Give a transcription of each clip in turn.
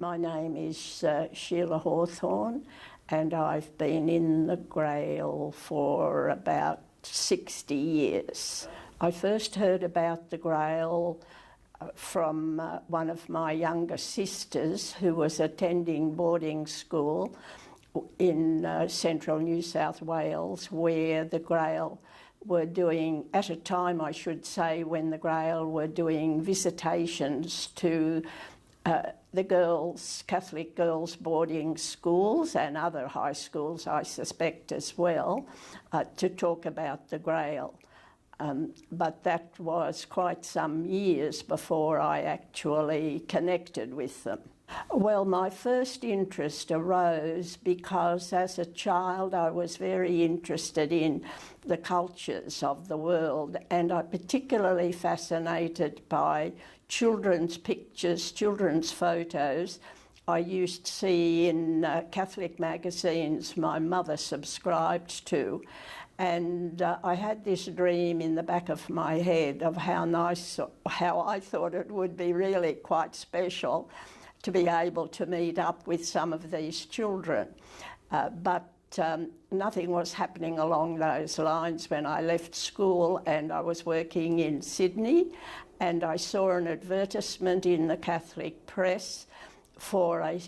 My name is Sheila Hawthorn, and I've been in the Grail for about 60 years. I first heard about the Grail from one of my younger sisters who was attending boarding school in central New South Wales, where the Grail were doing, at a time I should say, when the Grail were doing visitations to the girls, Catholic girls' boarding schools and other high schools, I suspect as well, to talk about the Grail. But that was quite some years before I actually connected with them. Well, my first interest arose because as a child I was very interested in the cultures of the world, and I'm particularly fascinated by children's pictures, children's photos. I used to see in Catholic magazines my mother subscribed to, and I had this dream in the back of my head of how I thought it would be really quite special to be able to meet up with some of these children. But nothing was happening along those lines when I left school, and I was working in Sydney, and I saw an advertisement in the Catholic press for a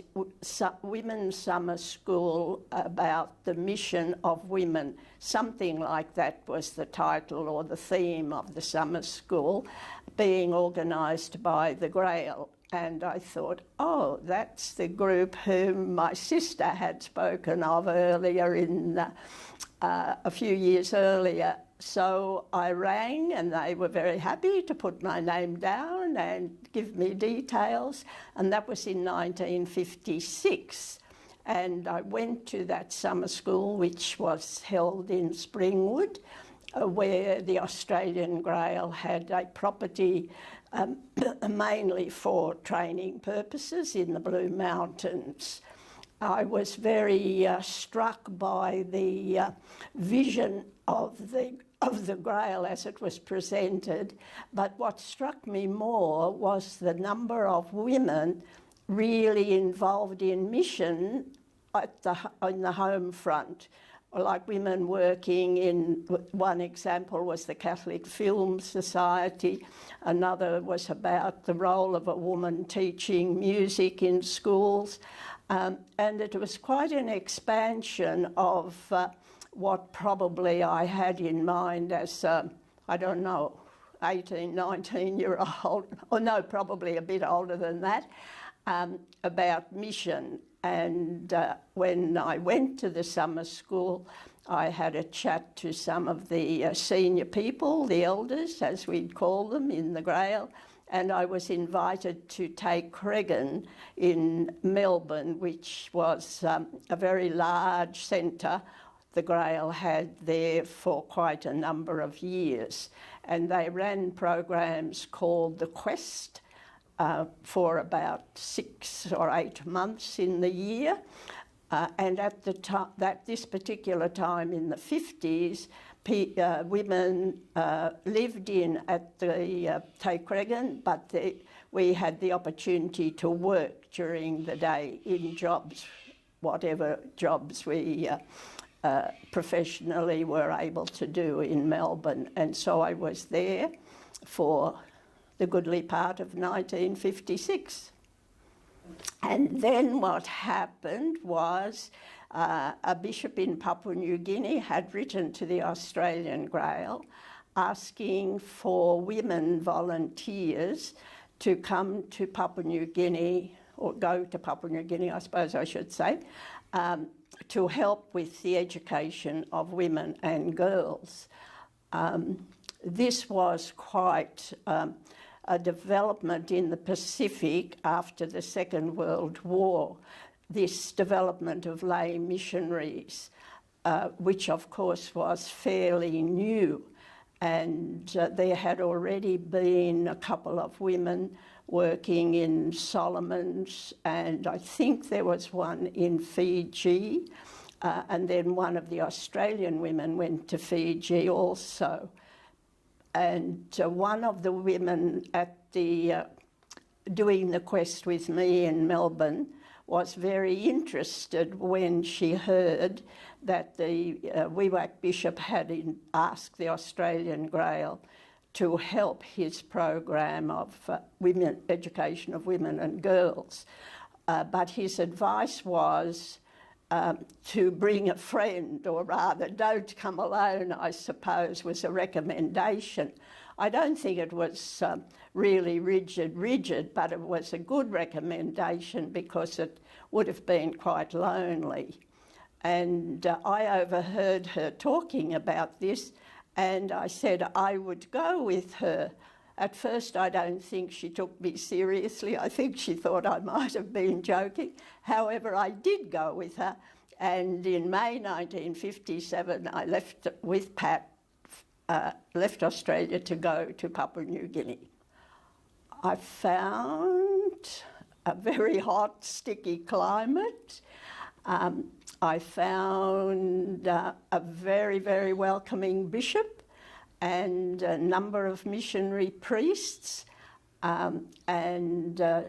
women's summer school about the mission of women. Something like that was the title or the theme of the summer school, being organised by the Grail. And I thought, oh, that's the group whom my sister had spoken of earlier a few years earlier. So I rang, and they were very happy to put my name down and give me details, and that was in 1956. And I went to that summer school, which was held in Springwood, where the Australian Grail had a property mainly for training purposes in the Blue Mountains. I was very struck by the vision of the Grail as it was presented, but what struck me more was the number of women really involved in mission in the home front. Like women working in, one example was the Catholic Film Society, another was about the role of a woman teaching music in schools, and it was quite an expansion of what probably I had in mind as, I don't know, 18, 19-year-old, or no, probably a bit older than that, about mission. And when I went to the summer school, I had a chat to some of the senior people, the elders, as we'd call them in the Grail, and I was invited to take Cregan in Melbourne, which was a very large centre the Grail had there for quite a number of years. And they ran programs called The Quest, for about 6 or 8 months in the year, and at this particular time in the 50s, women lived in at the Take Cregan, but we had the opportunity to work during the day in jobs, whatever jobs we professionally were able to do in Melbourne, and so I was there for the goodly part of 1956. And then what happened was a bishop in Papua New Guinea had written to the Australian Grail asking for women volunteers to come to Papua New Guinea, or go to Papua New Guinea, I suppose I should say, to help with the education of women and girls. This was quite a development in the Pacific after the Second World War, this development of lay missionaries, which of course was fairly new. And there had already been a couple of women working in Solomons, and I think there was one in Fiji, and then one of the Australian women went to Fiji also. And one of the women at the doing the quest with me in Melbourne, was very interested when she heard that the Wewak Bishop had asked the Australian Grail to help his program of education of women and girls. But his advice was to bring a friend, or rather, don't come alone, I suppose, was a recommendation. I don't think it was really rigid, but it was a good recommendation because it would have been quite lonely. And I overheard her talking about this, and I said I would go with her. At first, I don't think she took me seriously. I think she thought I might have been joking. However, I did go with her, and in May 1957, I left with Pat, left Australia to go to Papua New Guinea. I found a very hot, sticky climate. I found a very, very welcoming bishop and a number of missionary priests and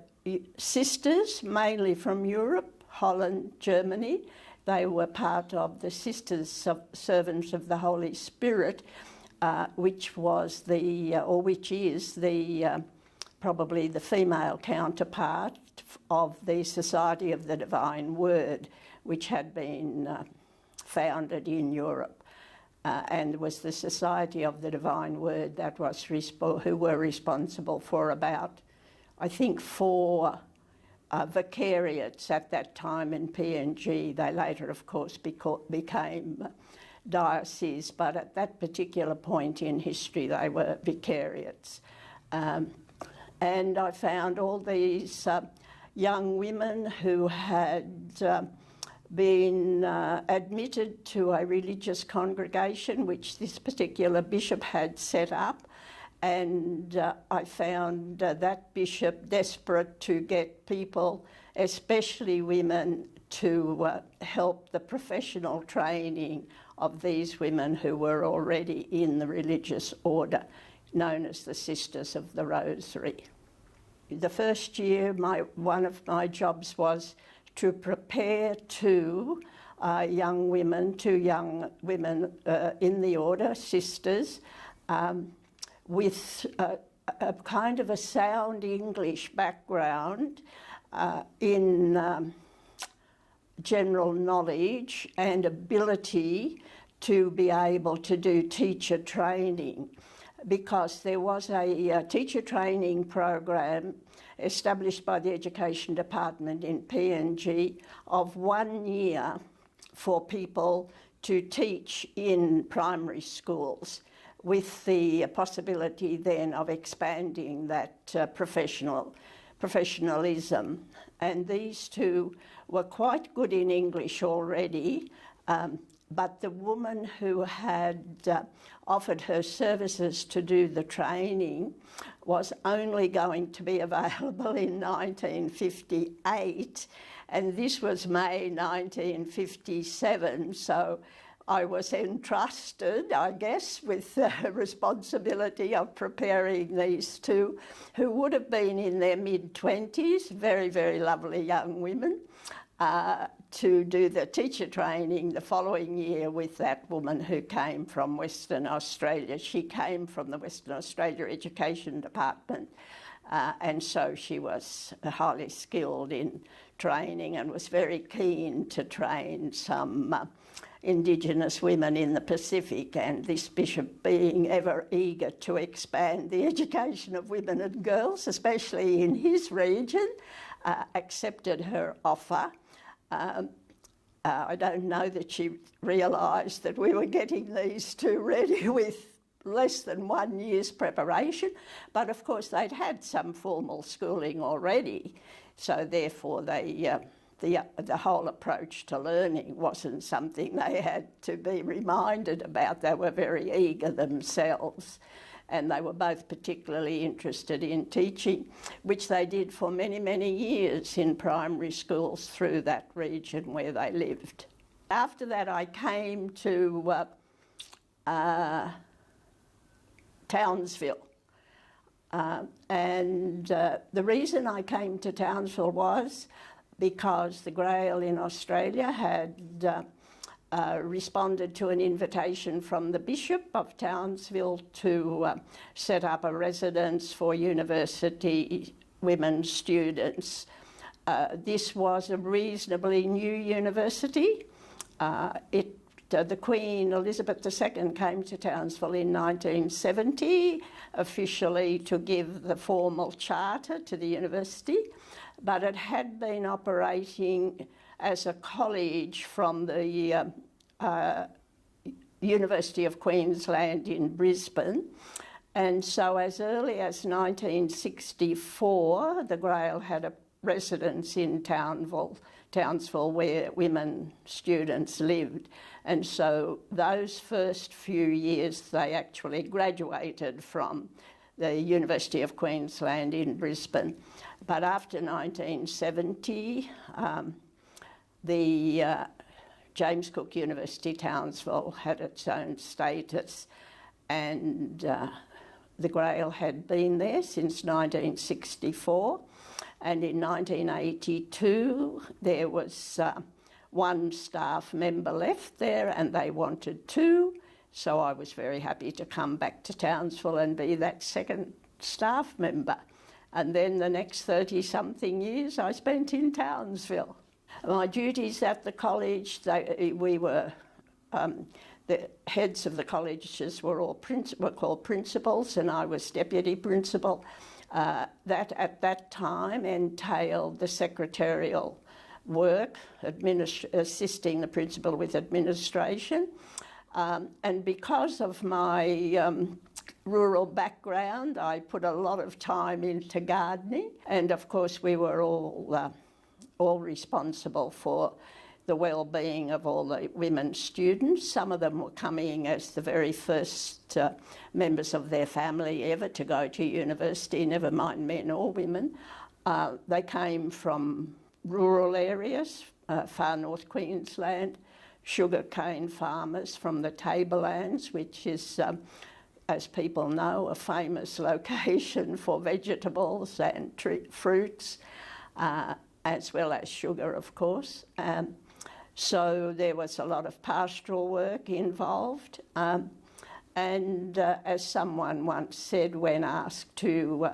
sisters, mainly from Europe, Holland, Germany. They were part of the Sisters of Servants of the Holy Spirit, which was which is probably the female counterpart of the Society of the Divine Word, which had been founded in Europe. And was the Society of the Divine Word that was who were responsible for about, I think, 4 vicariates at that time in PNG. They later, of course, became dioceses, but at that particular point in history, they were vicariates. And I found all these young women who had been admitted to a religious congregation which this particular bishop had set up, and I found that bishop desperate to get people, especially women, to help the professional training of these women who were already in the religious order known as the Sisters of the Rosary. The first year, one of my jobs was to prepare two young women in the order, sisters, with a kind of a sound English background in general knowledge and ability to be able to do teacher training, because there was a teacher training program established by the Education Department in PNG of 1 year for people to teach in primary schools, with the possibility then of expanding that professionalism. And these two were quite good in English already, but the woman who had offered her services to do the training was only going to be available in 1958, and this was May 1957, so I was entrusted, I guess, with the responsibility of preparing these two, who would have been in their mid-20s, very, very lovely young women, to do the teacher training the following year with that woman who came from Western Australia. She came from the Western Australia Education Department, and so she was highly skilled in training and was very keen to train some Indigenous women in the Pacific, and this bishop, being ever eager to expand the education of women and girls, especially in his region, accepted her offer. I don't know that she realised that we were getting these two ready with less than 1 year's preparation, but of course they'd had some formal schooling already, so therefore the whole approach to learning wasn't something they had to be reminded about. They were very eager themselves, and they were both particularly interested in teaching, which they did for many, many years in primary schools through that region where they lived. After that, I came to Townsville, The reason I came to Townsville was because the Grail in Australia had responded to an invitation from the Bishop of Townsville to set up a residence for university women students. This was a reasonably new university. The Queen Elizabeth II came to Townsville in 1970, officially to give the formal charter to the university, but it had been operating as a college from the University of Queensland in Brisbane. And so as early as 1964, the Grail had a residence in Townsville where women students lived. And so those first few years they actually graduated from the University of Queensland in Brisbane. But after 1970, the James Cook University Townsville had its own status, and the Grail had been there since 1964. And in 1982, there was one staff member left there and they wanted two. So I was very happy to come back to Townsville and be that second staff member. And then the next 30-something years I spent in Townsville. My duties at the college, the heads of the colleges were all called principals, and I was deputy principal. That at that time entailed the secretarial work, assisting the principal with administration. And because of my rural background, I put a lot of time into gardening. And of course, we were all responsible for the well-being of all the women students. Some of them were coming as the very first members of their family ever to go to university, never mind men or women. They came from rural areas, far north Queensland, sugarcane farmers from the Tablelands, which is, as people know, a famous location for vegetables and fruits, as well as sugar, of course. So there was a lot of pastoral work involved. As someone once said when asked to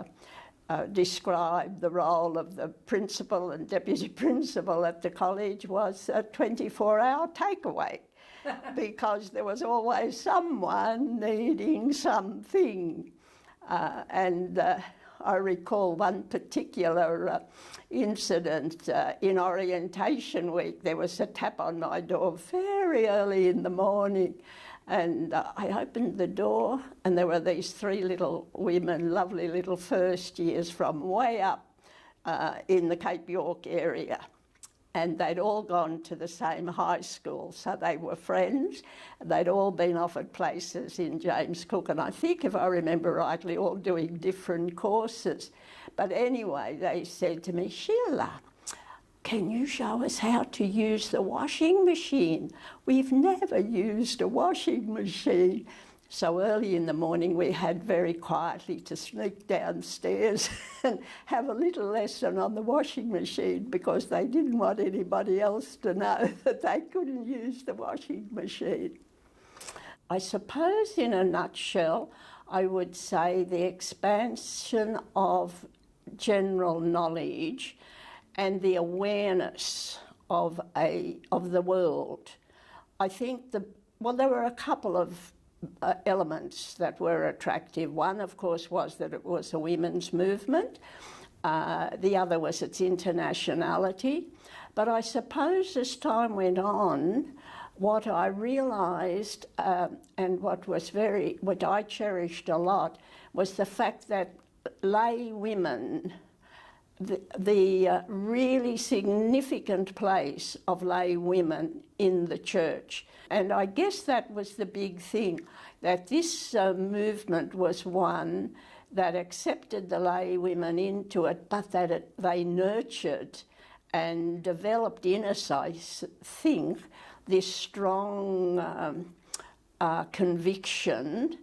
describe the role of the principal and deputy principal at the college, was a 24-hour takeaway because there was always someone needing something. I recall one particular incident in orientation week. There was a tap on my door very early in the morning, and I opened the door and there were these three little women, lovely little first years from way up in the Cape York area. And they'd all gone to the same high school, so they were friends. They'd all been offered places in James Cook, and I think, if I remember rightly, all doing different courses. But anyway, they said to me, "Sheila, can you show us how to use the washing machine? We've never used a washing machine." So early in the morning we had very quietly to sneak downstairs and have a little lesson on the washing machine because they didn't want anybody else to know that they couldn't use the washing machine. I suppose in a nutshell I would say the expansion of general knowledge and the awareness of the world. I think there were a couple of elements that were attractive. One, of course, was that it was a women's movement. The other was its internationality. But I suppose as time went on, what I realised and what I cherished a lot was the fact that lay women, the really significant place of lay women in the church. And I guess that was the big thing, that this movement was one that accepted the lay women into it, but that they nurtured and developed in us, I think, this strong conviction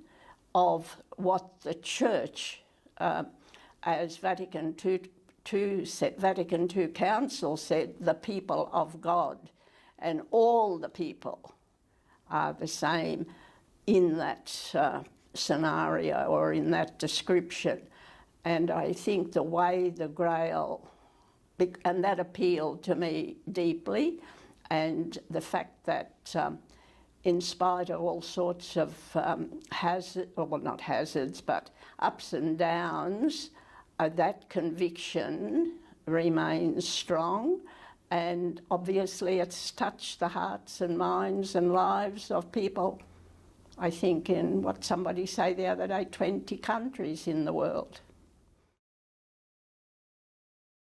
of what the church as Vatican II Council said, the people of God, and all the people are the same in that scenario or in that description. And I think the way the Grail, and that appealed to me deeply, and the fact that in spite of all sorts of not hazards, but ups and downs, that conviction remains strong, and obviously it's touched the hearts and minds and lives of people, I think in what somebody said the other day, 20 countries in the world.